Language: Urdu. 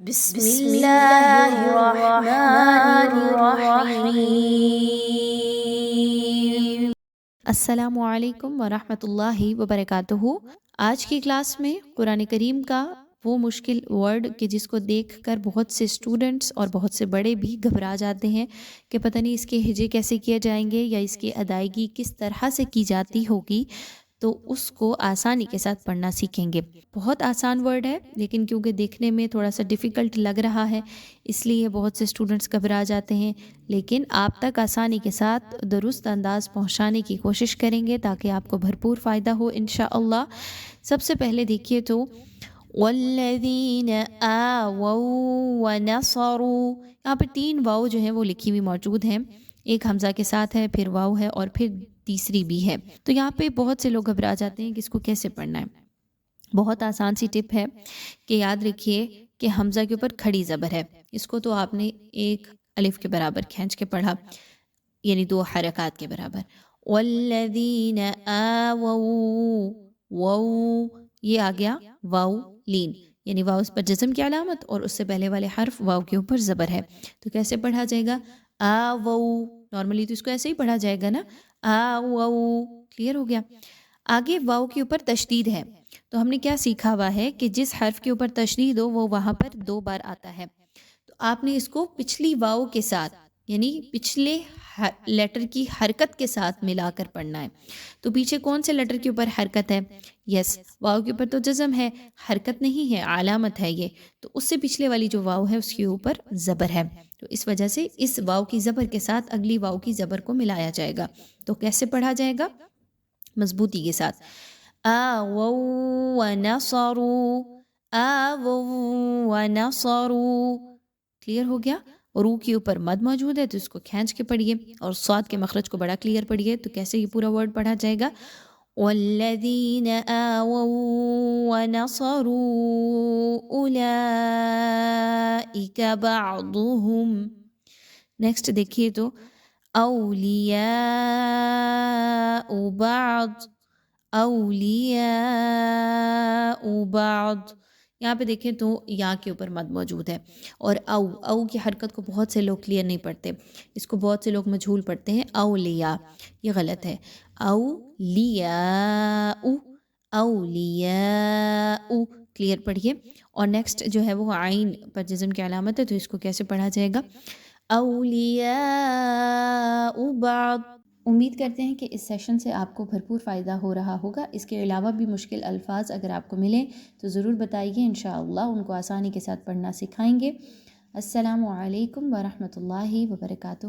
بسم اللہ الرحمن الرحیم۔ السلام علیکم ورحمۃ اللہ وبرکاتہ۔ آج کی کلاس میں قرآن کریم کا وہ مشکل ورڈ کہ جس کو دیکھ کر بہت سے اسٹوڈنٹس اور بہت سے بڑے بھی گھبرا جاتے ہیں کہ پتہ نہیں اس کے ہجے کیسے کیے جائیں گے یا اس کی ادائیگی کس طرح سے کی جاتی ہوگی، تو اس کو آسانی کے ساتھ پڑھنا سیکھیں گے۔ بہت آسان ورڈ ہے لیکن کیونکہ دیکھنے میں تھوڑا سا ڈیفیکلٹ لگ رہا ہے اس لیے بہت سے اسٹوڈنٹس گھبرا جاتے ہیں، لیکن آپ تک آسانی کے ساتھ درست انداز پہنچانے کی کوشش کریں گے تاکہ آپ کو بھرپور فائدہ ہو انشاءاللہ۔ سب سے پہلے دیکھیے تو والذین آووا ونصروا، یہاں پہ 3 واو جو ہیں وہ لکھی ہوئی موجود ہیں، ایک حمزہ کے ساتھ ہے، پھر واو ہے اور پھر تیسری بھی ہے۔ تو یہاں پہ بہت سے لوگ گھبرا جاتے ہیں کہ اس کو کیسے پڑھنا ہے۔ بہت آسان سی ٹپ ہے کہ یاد رکھیے کہ حمزہ کے اوپر کھڑی زبر ہے، اس کو تو آپ نے ایک الف کے برابر کھینچ کے پڑھا، یعنی 2 حرکات کے برابر۔ والذین آووا، واو یہ آ گیا واو لین، یعنی واو اس پر جزم کی علامت اور اس سے پہلے والے حرف واو کے اوپر زبر ہے، تو کیسے پڑھا جائے گا؟ آوو، نارملی تو اس کو ایسے ہی پڑھا جائے گا نا، آوو، کلیئر ہو گیا۔ آگے واو کے اوپر تشدید ہے، تو ہم نے کیا سیکھا ہوا ہے کہ جس حرف کے اوپر تشدید ہو وہ وہاں پر 2 بار آتا ہے، تو آپ نے اس کو پچھلی واو کے ساتھ یعنی پچھلے لیٹر کی حرکت کے ساتھ ملا کر پڑھنا ہے۔ تو پیچھے کون سے لیٹر کے اوپر حرکت ہے؟ یس، واو کے اوپر تو جزم ہے، حرکت نہیں ہے، علامت ہے یہ، تو اس سے پچھلے والی جو واو ہے اس کے اوپر زبر ہے، تو اس وجہ سے اس واو کی زبر کے ساتھ اگلی واو کی زبر کو ملایا جائے گا۔ تو کیسے پڑھا جائے گا؟ مضبوطی کے ساتھ، آووا ونصروا، آووا ونصروا، کلیئر ہو گیا۔ اور رو کے اوپر مد موجود ہے تو اس کو کھینچ کے پڑھیے، اور صاد کے مخرج کو بڑا کلیئر پڑھیے۔ تو کیسے یہ پورا ورڈ پڑھا جائے گا؟ والذین آووا ونصروا اولئک بعضهم، نیکسٹ دیکھیے تو اولیاء بعض، اولیاء بعض، یہاں پہ دیکھیں تو یا کے اوپر مد موجود ہے، اور او کی حرکت کو بہت سے لوگ کلیئر نہیں پڑھتے، اس کو بہت سے لوگ مجہول پڑھتے ہیں، اولیاء، یہ غلط ہے، اولیاء، اولیاء، کلیئر پڑھیے۔ اور نیکسٹ جو ہے وہ عین پر جزم کی علامت ہے، تو اس کو کیسے پڑھا جائے گا؟ اولیاء بعض۔ امید کرتے ہیں کہ اس سیشن سے آپ کو بھرپور فائدہ ہو رہا ہوگا۔ اس کے علاوہ بھی مشکل الفاظ اگر آپ کو ملیں تو ضرور بتائیے، انشاءاللہ ان کو آسانی کے ساتھ پڑھنا سکھائیں گے۔ السلام علیکم ورحمۃ اللہ وبرکاتہ۔